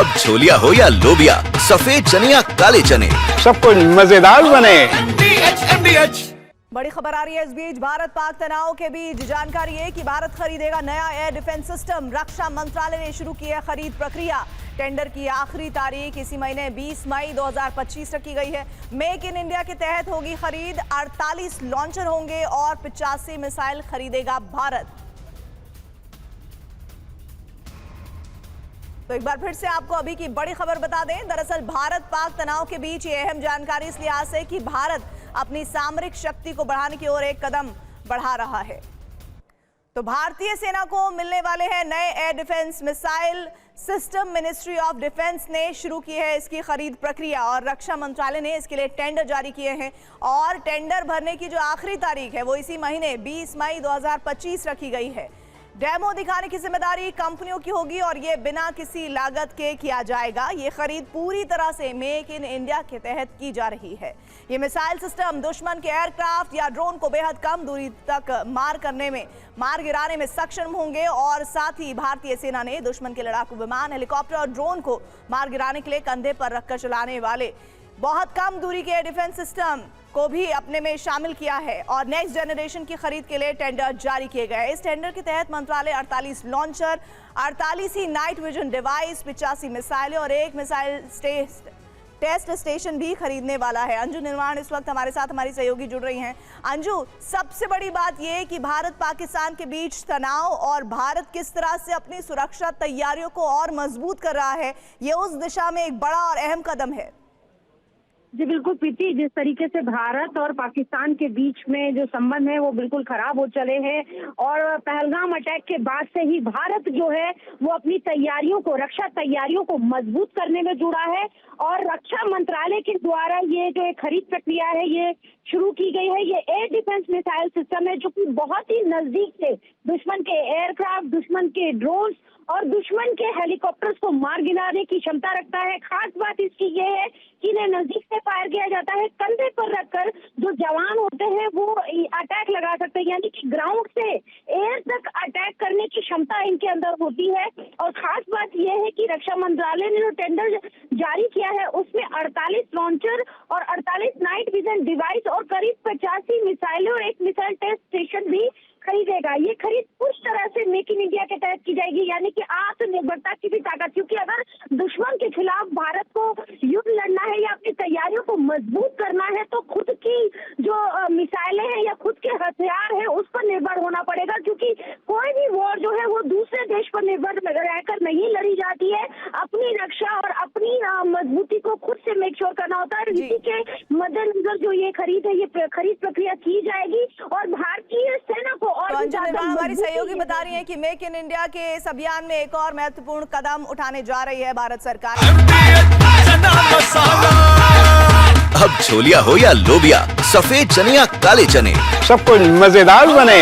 अब छोलिया हो या लोबिया, सफेद चने या काले चने, सब कुछ मजेदार बने। बड़ी खबर आ रही है इस बीच भारत पाक तनाव के बीच। जानकारी है कि भारत खरीदेगा नया एयर डिफेंस सिस्टम। रक्षा मंत्रालय ने शुरू की है खरीद प्रक्रिया। टेंडर की आखिरी तारीख इसी महीने 20 मई 2025 रखी गई है। मेक इन इंडिया के तहत होगी खरीद। 48 लॉन्चर होंगे और 85 मिसाइल खरीदेगा भारत। तो एक बार फिर से आपको अभी की बड़ी खबर बता दें। दरअसल भारत पाक तनाव के बीच ये अहम जानकारी इस लिहाज से कि भारत अपनी सामरिक शक्ति को बढ़ाने की ओर एक कदम बढ़ा रहा है। तो भारतीय सेना को मिलने वाले हैं नए air defence missile system. Ministry of defence ने शुरू की है इसकी खरीद प्रक्रिया और रक्षा मंत्रालय ने इसके लिए टेंडर जारी किए हैं। और टेंडर भरने की जो आखिरी तारीख है वो इसी महीने 20 मई 2025 रखी गई है। डेमो दिखाने की जिम्मेदारी कंपनियों की होगी और ये बिना किसी लागत के किया जाएगा। ये खरीद पूरी तरह से मेक इन इंडिया के तहत की जा रही है। ये मिसाइल सिस्टम दुश्मन के एयरक्राफ्ट या ड्रोन को बेहद कम दूरी तक मार गिराने में सक्षम होंगे और साथ ही भारतीय सेना ने दुश्मन के लड़ाकू विमान, हेलीकॉप्टर और ड्रोन को मार गिराने के लिए कंधे पर रखकर चलाने वाले बहुत कम दूरी के एयर डिफेंस सिस्टम को भी अपने में शामिल किया है। और नेक्स्ट जनरेशन की खरीद के लिए टेंडर जारी किए गए। इस टेंडर के तहत मंत्रालय 48 लॉन्चर, 48 ही नाइट विजन डिवाइस, 85 मिसाइलें और एक मिसाइल टेस्ट स्टेशन भी खरीदने वाला है। अंजू निर्माण इस वक्त हमारे साथ हमारी सहयोगी जुड़ रही हैं। अंजू, सबसे बड़ी बात यह कि भारत पाकिस्तान के बीच तनाव और भारत किस तरह से अपनी सुरक्षा तैयारियों को और मजबूत कर रहा है, ये उस दिशा में एक बड़ा और अहम कदम है। जी बिल्कुल प्रीति, जिस तरीके से भारत और पाकिस्तान के बीच में जो संबंध है वो बिल्कुल खराब हो चले हैं और पहलगाम अटैक के बाद से ही भारत जो है वो अपनी तैयारियों को, रक्षा तैयारियों को मजबूत करने में जुड़ा है। और रक्षा मंत्रालय के द्वारा ये जो एक खरीद प्रक्रिया है ये शुरू की गई है। ये एयर डिफेंस मिसाइल सिस्टम है जो कि बहुत ही नजदीक से दुश्मन के एयरक्राफ्ट, दुश्मन के ड्रोन्स और दुश्मन के हेलीकॉप्टर्स को मार गिराने की क्षमता रखता है। खास बात इसकी ये है कि इन्हें नजदीक से फायर किया जाता है। कंधे पर रखकर जो जवान होते हैं वो अटैक लगा सकते हैं, यानी कि ग्राउंड से एयर तक अटैक करने की क्षमता इनके अंदर होती है। और खास बात यह है कि रक्षा मंत्रालय ने जो टेंडर जारी किया है उसमें 48 लॉन्चर और 48 नाइट विजन डिवाइस और करीब 85 मिसाइलें और एक मिसाइल टेस्ट स्टेशन भी खरीदेगा। ये खरीद पूरी तरह से मेक इन इंडिया के तहत की जाएगी, यानी कि आत्मनिर्भरता की भी ताकत। क्योंकि अगर दुश्मन के खिलाफ भारत को युद्ध लड़ना है या अपनी तैयारियों को मजबूत करना है तो खुद की जो मिसाइलें हैं या खुद के हथियार हैं उस पर निर्भर होना पड़ेगा। क्योंकि कोई भी वॉर जो है वो दूसरे देश पर निर्भर रहकर नहीं लड़ी जाती है। अपनी रक्षा और अपनी मजबूती को खुद से मेक श्योर करना होता है। इसी के मद्देनजर जो ये खरीद है, ये खरीद प्रक्रिया की जाएगी और भारतीय सेना को और हमारी सहयोगी बता रही है कि मेक इन इंडिया के इस अभियान में एक और महत्वपूर्ण कदम उठाने जा रही है भारत सरकार। अब छोलिया हो या लोबिया, सफेद चने या काले चने, सब कुछ मजेदार बने।